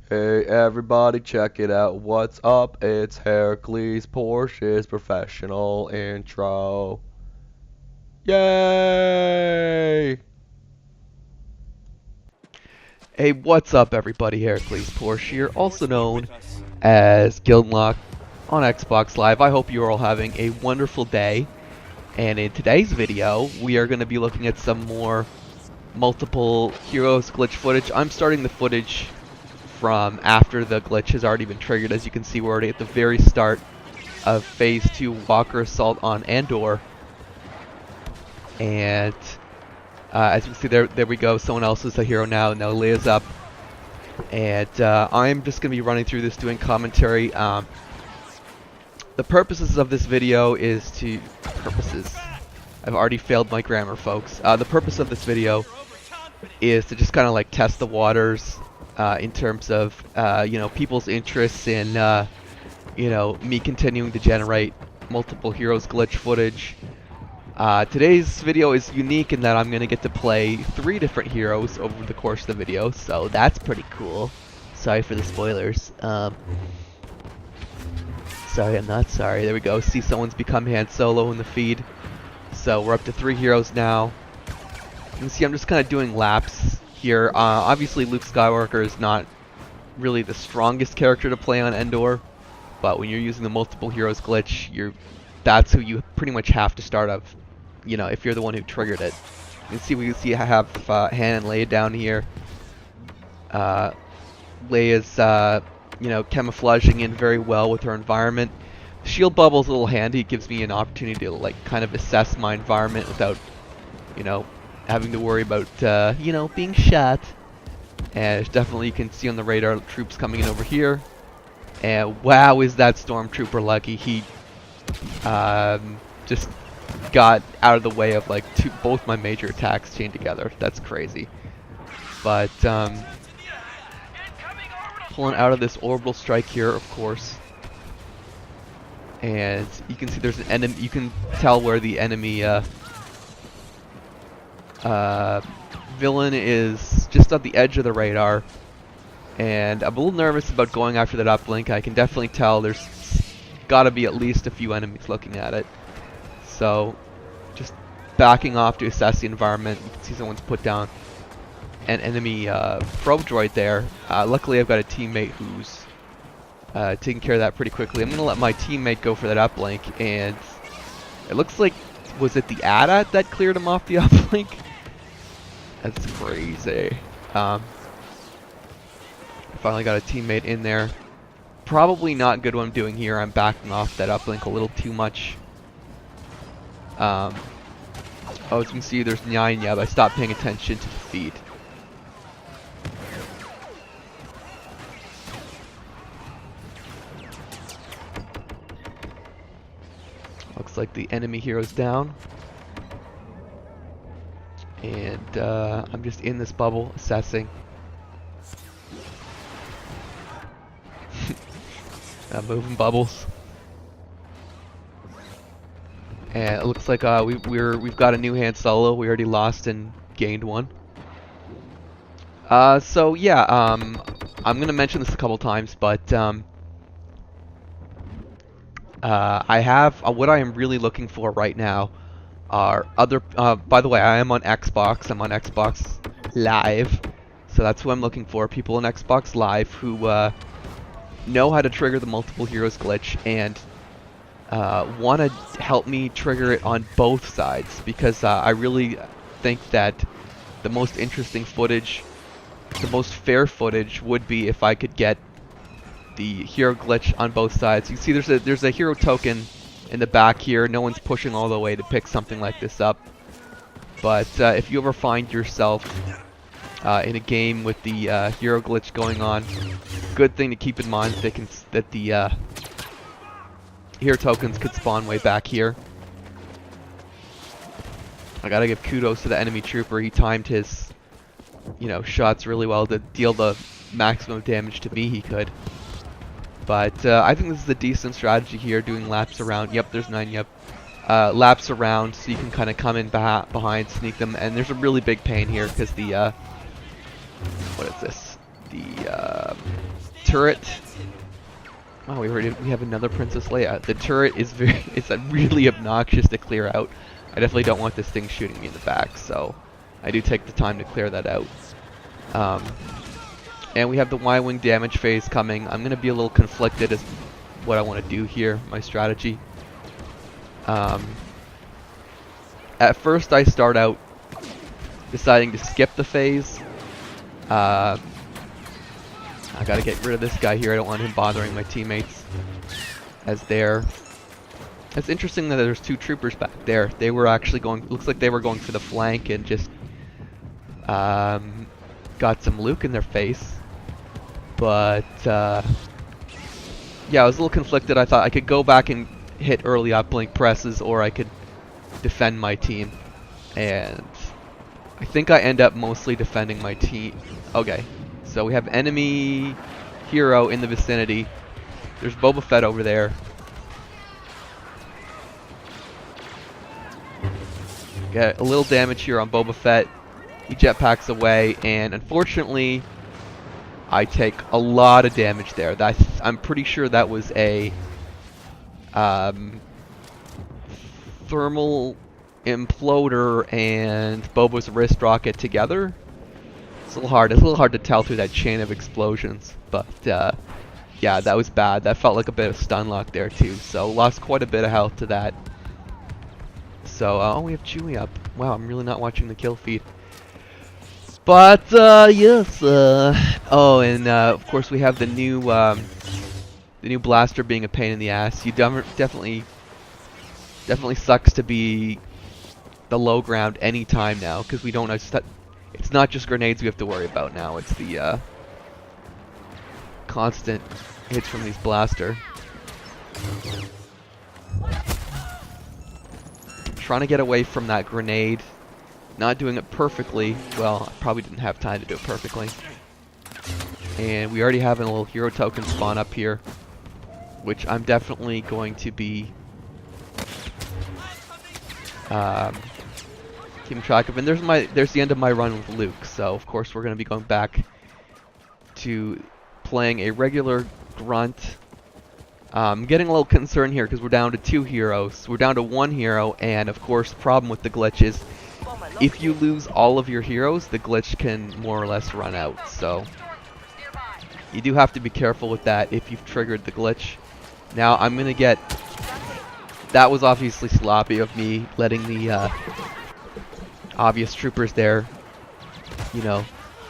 Hey everybody, check it out. What's up? It's Hercules Porsche's professional intro. Yay! Hey, what's up everybody? Hercules Porsche here, also known as Guildlock on Xbox Live. I hope you're all having a wonderful day. And in today's video, we are going to be looking at some more multiple heroes glitch footage. I'm starting the footage from after the glitch has already been triggered. As you can see, we're already at the very start of Phase 2 Walker Assault on Endor. And as you can see, there we go. Someone else is a hero now. Now Leia's up. And I'm just going to be running through this, doing commentary. The purposes of this video is to... I've already failed my grammar, folks. The purpose of this video is to just kind of like test the waters in terms of, you know, people's interests in, you know, me continuing to generate multiple heroes glitch footage. Today's video is unique in that I'm going to get to play 3 different heroes over the course of the video, so that's pretty cool. Sorry for the spoilers. Sorry, I'm not sorry. There we go. See, someone's become Han Solo in the feed. So we're up to 3 heroes now. You can see I'm just kind of doing laps here. Obviously, Luke Skywalker is not really the strongest character to play on Endor, but when you're using the multiple heroes glitch, that's who you pretty much have to start of. You know, if you're the one who triggered it. You can see I have Han and Leia down here. Leia's you know, camouflaging in very well with her environment. Shield bubble's a little handy. It gives me an opportunity to like kind of assess my environment without, you know, having to worry about you know, being shot. And definitely you can see on the radar troops coming in over here. And wow, is that stormtrooper lucky? He just got out of the way of like both my major attacks chained together. That's crazy. But pulling out of this orbital strike here, of course. And you can see there's an enemy. You can tell where the enemy villain is just on the edge of the radar. And I'm a little nervous about going after that uplink. I can definitely tell there's got to be at least a few enemies looking at it. So just backing off to assess the environment. You can see someone's put down an enemy probe droid there. Luckily I've got a teammate who's taking care of that pretty quickly. I'm going to let my teammate go for that uplink, and it looks like, was it the AT-AT that cleared him off the uplink? That's crazy. Finally got a teammate in there. Probably not good what I'm doing here. I'm backing off that uplink a little too much. Oh, as you can see, there's 9 yet. I stopped paying attention to the feed. Looks like the enemy hero's down. And I'm just in this bubble, assessing. Moving bubbles. And it looks like we've got a new Han Solo. We already lost and gained one. So yeah, I'm gonna mention this a couple times, but I have what I am really looking for right now are other. By the way, I am on Xbox. I'm on Xbox Live, so that's who I'm looking for. People on Xbox Live who know how to trigger the multiple heroes glitch and want to help me trigger it on both sides, because I really think that the most interesting footage, the most fair footage, would be if I could get the hero glitch on both sides. You see there's a hero token in the back here. No one's pushing all the way to pick something like this up. But if you ever find yourself in a game with the hero glitch going on, good thing to keep in mind that the hero tokens could spawn way back here. I gotta give kudos to the enemy trooper. He timed his, you know, shots really well to deal the maximum damage to me he could. But I think this is a decent strategy here, doing laps around. Yep, there's 9. Yep, laps around, so you can kind of come in behind, sneak them. And there's a really big pain here because the what is this? The turret. Oh, we have another Princess Leia. The turret is it's really obnoxious to clear out. I definitely don't want this thing shooting me in the back, so I do take the time to clear that out. And we have the Y-wing damage phase coming. I'm gonna be a little conflicted as what I want to do here, my strategy. At first, I start out deciding to skip the phase. I gotta get rid of this guy here. I don't want him bothering my teammates. It's interesting that there's two troopers back there. They were actually going, looks like they were going for the flank and just got some Luke in their face. But yeah, I was a little conflicted. I thought I could go back and hit early uplink presses, or I could defend my team. And I think I end up mostly defending my team. Okay. So we have enemy hero in the vicinity. There's Boba Fett over there. Get a little damage here on Boba Fett. He jetpacks away, and unfortunately, I take a lot of damage there. I'm pretty sure that was a thermal imploder and Boba's wrist rocket together. It's a little hard to tell through that chain of explosions, but yeah, that was bad. That felt like a bit of stun lock there too, so lost quite a bit of health to that. So, oh, we have Chewie up. Wow, I'm really not watching the kill feed. But, yes, oh, and of course we have the new blaster being a pain in the ass. You definitely sucks to be the low ground anytime now, because we don't it's not just grenades we have to worry about now, it's the constant hits from these blaster. Trying to get away from that grenade. Not doing it perfectly. Well, I probably didn't have time to do it perfectly. And we already have a little hero token spawn up here, which I'm definitely going to be keeping track of. And there's the end of my run with Luke. So of course we're going to be going back to playing a regular grunt. I'm getting a little concerned here because we're down to 2 heroes. We're down to 1 hero, and of course the problem with the glitch is if you lose all of your heroes, the glitch can more or less run out. So you do have to be careful with that if you've triggered the glitch. Now I'm going to get... That was obviously sloppy of me, letting the obvious troopers there, you know,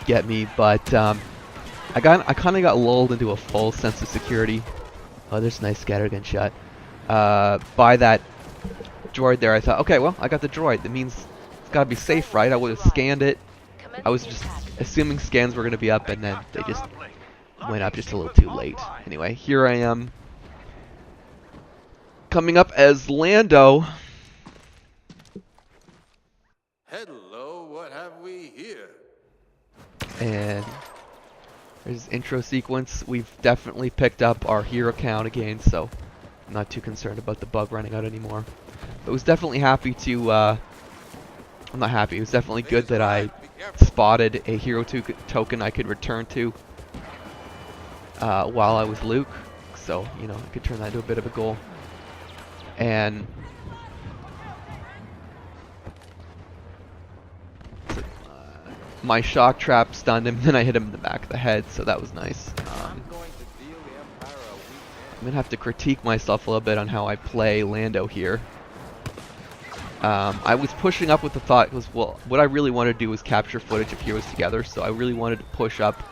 get me. But I kind of got lulled into a false sense of security. Oh, there's a nice scattergun shot. By that droid there, I thought, okay, well, I got the droid. That means it's got to be safe, right? I would have scanned it. I was just assuming scans were going to be up, and then they just went up just a little too late. Anyway, here I am, coming up as Lando. Hello, what have we here? And there's intro sequence. We've definitely picked up our hero count again, so I'm not too concerned about the bug running out anymore. But I was definitely happy to, I'm not happy, it was definitely good that I spotted a hero token I could return to while I was Luke. So, you know, I could turn that into a bit of a goal. And my shock trap stunned him, then I hit him in the back of the head, so that was nice. I'm going to have to critique myself a little bit on how I play Lando here. I was pushing up with the thought, well, what I really wanted to do was capture footage of heroes together, so I really wanted to push up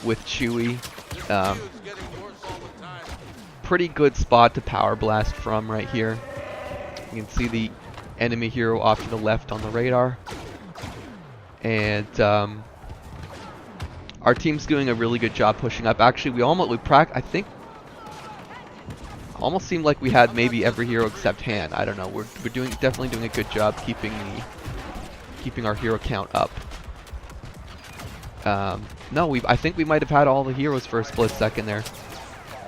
with Chewie. Pretty good spot to power blast from right here. You can see the enemy hero off to the left on the radar. And our team's doing a really good job pushing up. Actually, I think almost seemed like we had maybe every hero except Han. I don't know. We're definitely doing a good job keeping our hero count up. No, I think we might have had all the heroes for a split second there,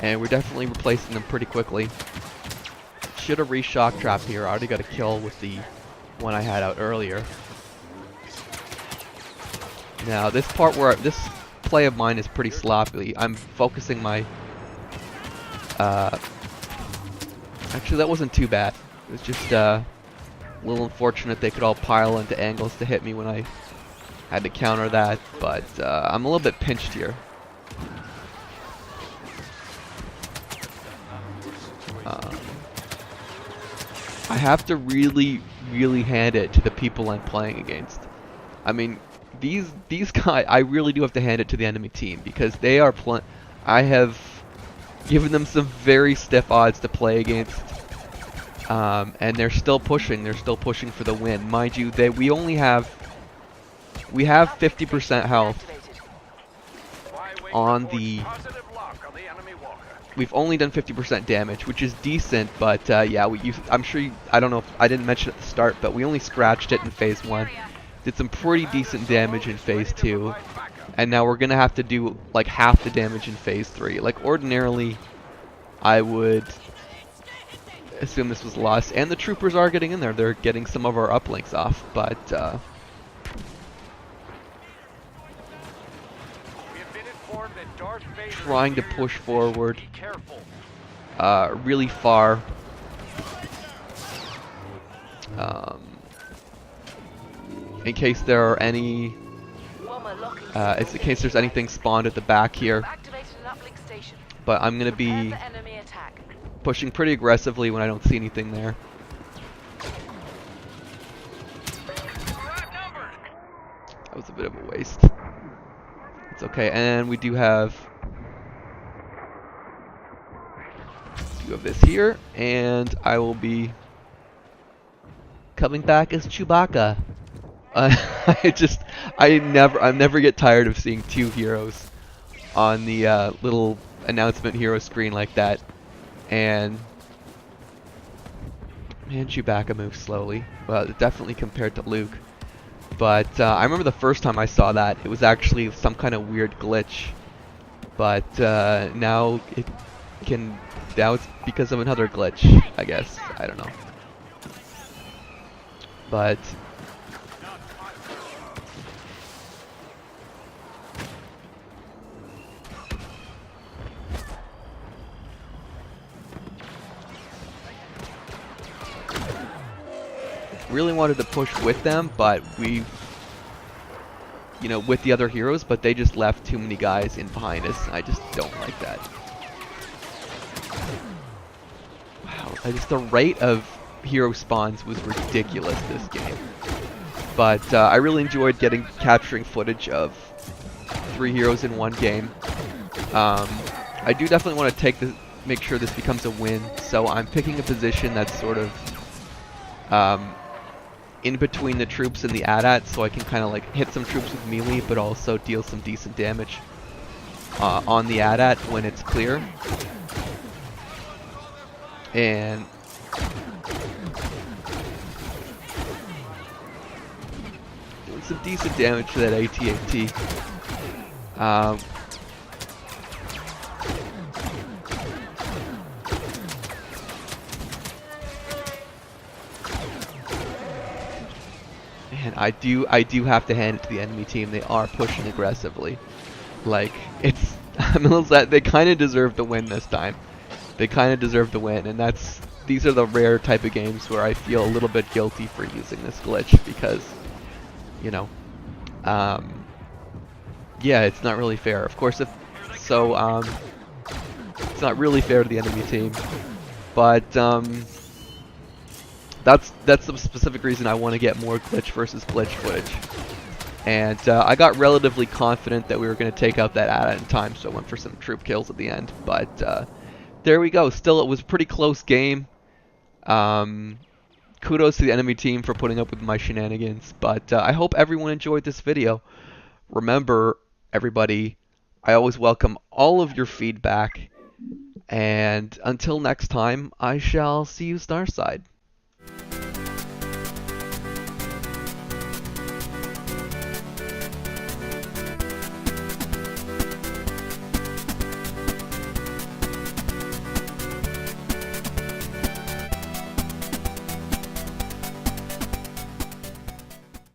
and we're definitely replacing them pretty quickly. Should have re-shock trapped here. I already got a kill with the one I had out earlier. Now this part where play of mine is pretty sloppy. I'm focusing my... Actually, that wasn't too bad. It was just a little unfortunate they could all pile into angles to hit me when I had to counter that. But I'm a little bit pinched here. I have to really, really hand it to the people I'm playing against. I mean, these guys, I really do have to hand it to the enemy team because they are I have given them some very stiff odds to play against, and they're still pushing. They're still pushing for the win, mind you. We have 50% health on the. We've only done 50% damage, which is decent, but yeah, I'm sure I don't know if I didn't mention at the start, but we only scratched it in Phase 1. Did some pretty decent damage in Phase 2, and now we're going to have to do like half the damage in Phase 3. Like, ordinarily, I would assume this was lost, and the troopers are getting in there. They're getting some of our uplinks off, but... trying to push forward really far. In case there are any, in case there's anything spawned at the back here. But I'm gonna be pushing pretty aggressively when I don't see anything there. That was a bit of a waste. It's okay, and we do have this here, and I will be coming back as Chewbacca. I never get tired of seeing two heroes on the little announcement hero screen like that. And man, Chewbacca moves slowly. Well, definitely compared to Luke. But I remember the first time I saw that, it was actually some kind of weird glitch. But now it's because of another glitch, I guess. I don't know. But really wanted to push with them, but with the other heroes, but they just left too many guys in behind us. I just don't like that. Wow, the rate of hero spawns was ridiculous this game. But I really enjoyed capturing footage of 3 heroes in one game. I do definitely want to make sure this becomes a win, so I'm picking a position that's sort of in between the troops and the AT-AT, so I can kind of like hit some troops with melee, but also deal some decent damage on the AT-AT when it's clear. And doing some decent damage to that AT-AT. And I do have to hand it to the enemy team. They are pushing aggressively. Like, they kind of deserve the win this time. They kind of deserve the win, and these are the rare type of games where I feel a little bit guilty for using this glitch because, yeah, it's not really fair. Of course, it's not really fair to the enemy team, but that's the specific reason I want to get more glitch versus glitch footage. And I got relatively confident that we were going to take out that AT-AT in time, so I went for some troop kills at the end. But there we go. Still, it was a pretty close game. Kudos to the enemy team for putting up with my shenanigans. But I hope everyone enjoyed this video. Remember, everybody, I always welcome all of your feedback. And until next time, I shall see you Starside.